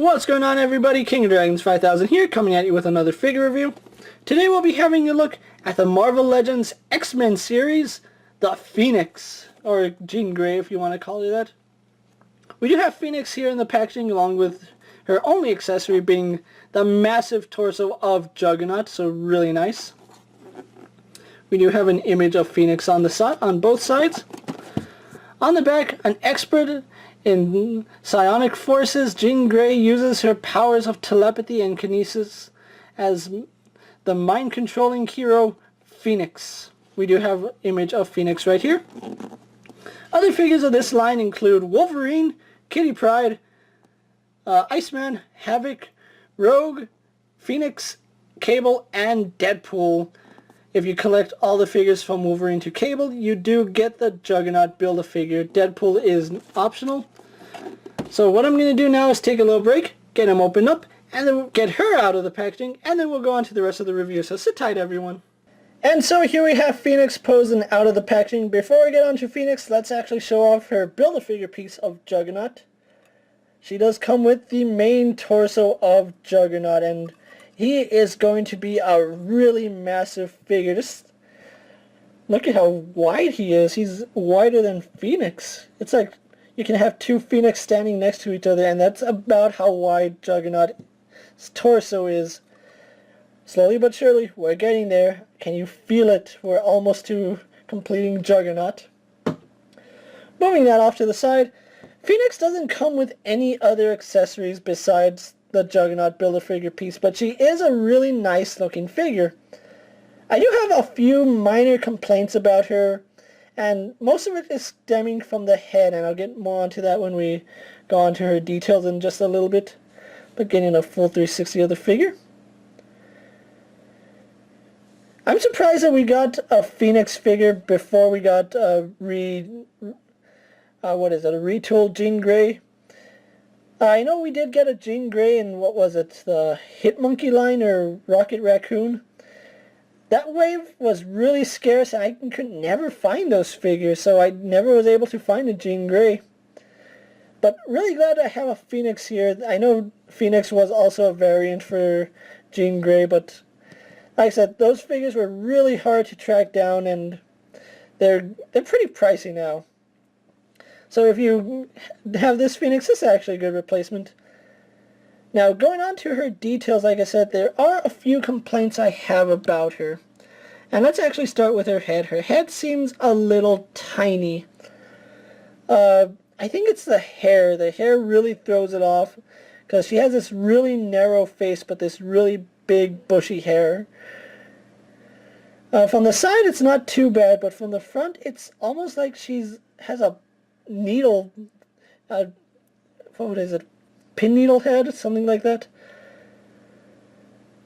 What's going on, everybody? King of Dragons 5000 here, coming at you with another figure review. Today we'll be having a look at the Marvel Legends X-Men series, the Phoenix, or Jean Grey if you want to call it that. We do have Phoenix here in the packaging, along with her only accessory being the massive torso of Juggernaut, so really nice. We do have an image of Phoenix on the side, on both sides. On the back, an expert in psionic forces, Jean Grey uses her powers of telepathy and kinesis as the mind-controlling hero Phoenix. We do have an image of Phoenix right here. Other figures of this line include Wolverine, Kitty Pryde, Iceman, Havoc, Rogue, Phoenix, Cable, and Deadpool. If you collect all the figures from Wolverine to Cable, you do get the Juggernaut Build-A-Figure. Deadpool is optional. So what I'm going to do now is take a little break, get him opened up, and then get her out of the packaging, and then we'll go on to the rest of the review. So sit tight, everyone. And so here we have Phoenix posing out of the packaging. Before we get on to Phoenix, let's actually show off her Build-A-Figure piece of Juggernaut. She does come with the main torso of Juggernaut, and he is going to be a really massive figure. Just look at how wide he is. He's wider than Phoenix. It's like you can have two Phoenix standing next to each other, and that's about how wide Juggernaut's torso is. Slowly but surely, we're getting there. Can you feel it? We're almost to completing Juggernaut. Moving that off to the side, Phoenix doesn't come with any other accessories besides the Juggernaut Build-A-Figure piece, but she is a really nice looking figure. I do have a few minor complaints about her, and most of it is stemming from the head, and I'll get more onto that when we go on to her details in just a little bit, but getting a full 360 of the figure. I'm surprised that we got a Phoenix figure before we got a retooled Jean Grey. I know we did get a Jean Grey in, what was it, the Hit Monkey line or Rocket Raccoon. That wave was really scarce, and I could never find those figures, so I never was able to find a Jean Grey. But really glad I have a Phoenix here. I know Phoenix was also a variant for Jean Grey, but like I said, those figures were really hard to track down, and they're pretty pricey now. So if you have this Phoenix, this is actually a good replacement. Now, going on to her details, like I said, there are a few complaints I have about her. And let's actually start with her head. Her head seems a little tiny. I think it's the hair. The hair really throws it off, because she has this really narrow face, but this really big bushy hair. From the side, it's not too bad, but from the front, it's almost like has a needle, what is it, pin needle head, something like that.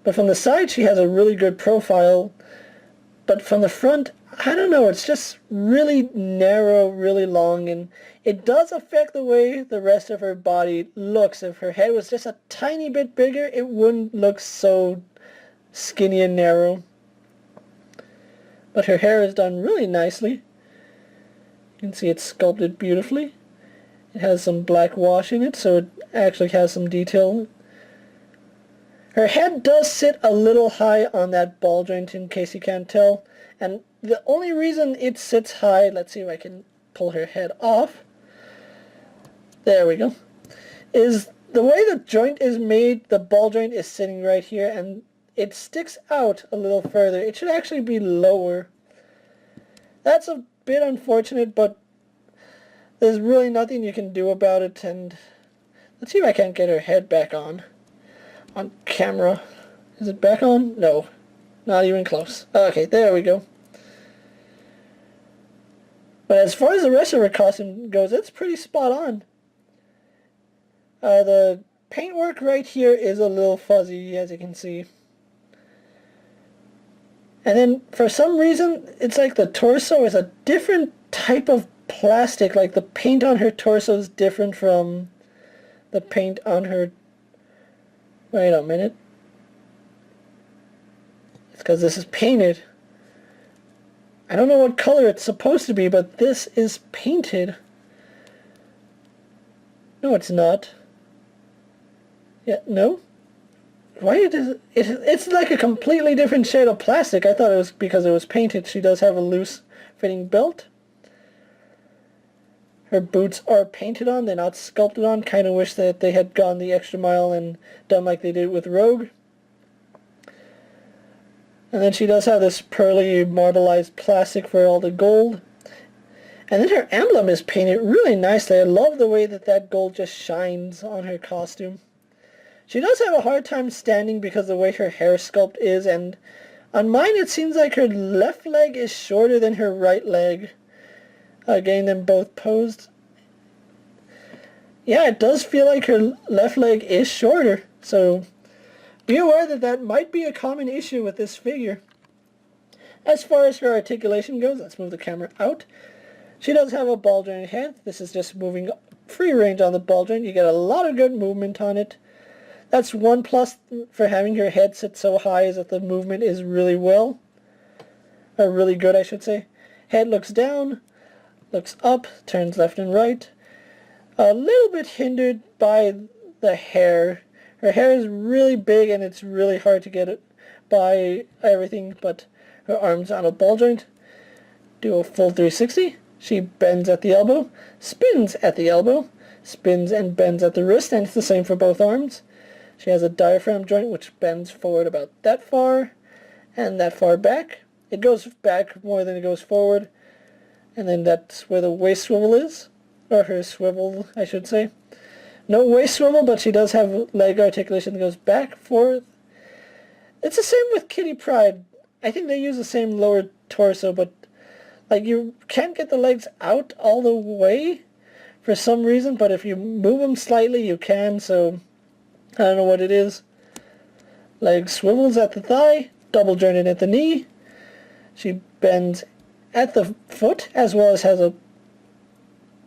But from the side she has a really good profile, but from the front, I don't know, it's just really narrow, really long, and it does affect the way the rest of her body looks. If her head was just a tiny bit bigger, it wouldn't look so skinny and narrow. But her hair is done really nicely. You can see it's sculpted beautifully. It has some black wash in it, so it actually has some detail. Her head does sit a little high on that ball joint, in case you can't tell. And the only reason it sits high, let's see if I can pull her head off. There we go. Is the way the joint is made, the ball joint is sitting right here, and it sticks out a little further. It should actually be lower. That's a bit unfortunate, but there's really nothing you can do about it. And let's see if I can't get her head back on camera. Is it back on? No, not even close. Okay, there we go. But as far as the rest of her costume goes, it's pretty spot on. The paintwork right here is a little fuzzy, as you can see. And then, for some reason, it's like the torso is a different type of plastic. Like, the paint on her torso is different from the paint on her... Wait a minute. It's because this is painted. I don't know what color it's supposed to be, but this is painted. No, it's not. Yeah, no? Why it's like a completely different shade of plastic. I thought it was because it was painted. She does have a loose fitting belt. Her boots are painted on, they're not sculpted on. Kind of wish that they had gone the extra mile and done like they did with Rogue. And then she does have this pearly marbleized plastic for all the gold. And then her emblem is painted really nicely. I love the way that that gold just shines on her costume. She does have a hard time standing because of the way her hair sculpt is, and on mine it seems like her left leg is shorter than her right leg. Getting them both posed. Yeah, it does feel like her left leg is shorter, so be aware that that might be a common issue with this figure. As far as her articulation goes, let's move the camera out. She does have a ball joint head. This is just moving free range on the ball joint. You get a lot of good movement on it. That's one plus for having her head sit so high, is that the movement is really good, I should say. Head looks down, looks up, turns left and right. A little bit hindered by the hair. Her hair is really big and it's really hard to get it by everything but her arms on a ball joint. Do a full 360. She bends at the elbow, spins at the elbow, spins and bends at the wrist, and it's the same for both arms. She has a diaphragm joint which bends forward about that far and that far back. It goes back more than it goes forward, and then that's where the waist swivel is, or her swivel, I should say. No waist swivel, but she does have leg articulation that goes back, forth. It's the same with Kitty Pryde. I think they use the same lower torso, but like you can't get the legs out all the way for some reason, but if you move them slightly you can, so I don't know what it is. Leg swivels at the thigh, double jointed at the knee. She bends at the foot, as well as has a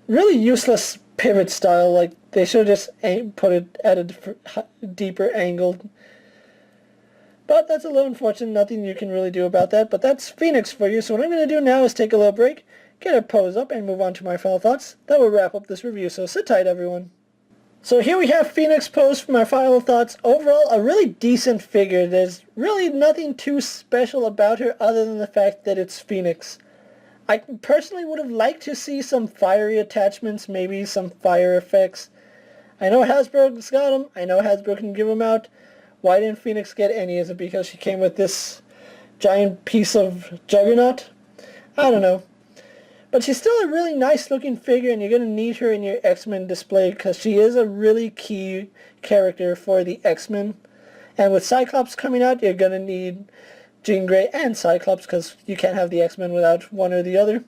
really useless pivot style. Like, they should have just put it at a deeper angle. But that's a little unfortunate. Nothing you can really do about that. But that's Phoenix for you. So what I'm going to do now is take a little break, get her pose up, and move on to my final thoughts. That will wrap up this review. So sit tight, everyone. So here we have Phoenix pose for my final thoughts. Overall, a really decent figure. There's really nothing too special about her other than the fact that it's Phoenix. I personally would have liked to see some fiery attachments, maybe some fire effects. I know Hasbro's got them. I know Hasbro can give them out. Why didn't Phoenix get any? Is it because she came with this giant piece of juggernaut? I don't know. But she's still a really nice looking figure, and you're going to need her in your X-Men display because she is a really key character for the X-Men. And with Cyclops coming out, you're going to need Jean Grey and Cyclops because you can't have the X-Men without one or the other.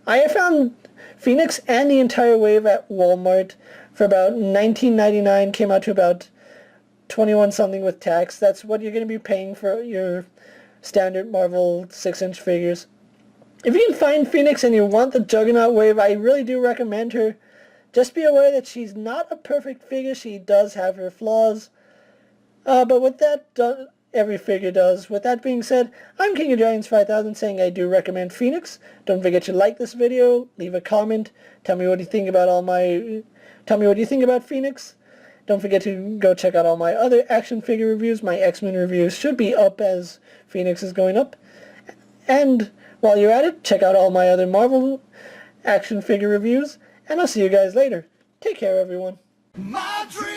I found Phoenix and the entire wave at Walmart for about $19.99, came out to about 21 something with tax. That's what you're going to be paying for your standard Marvel 6-inch figures. If you can find Phoenix and you want the Juggernaut wave, I really do recommend her. Just be aware that she's not a perfect figure. She does have her flaws. But with that, every figure does. With that being said, I'm King of Dragons 5000 saying I do recommend Phoenix. Don't forget to like this video, leave a comment, tell me what you think about Phoenix. Don't forget to go check out all my other action figure reviews. My X-Men reviews should be up as Phoenix is going up. And while you're at it, check out all my other Marvel action figure reviews, and I'll see you guys later. Take care, everyone. My dream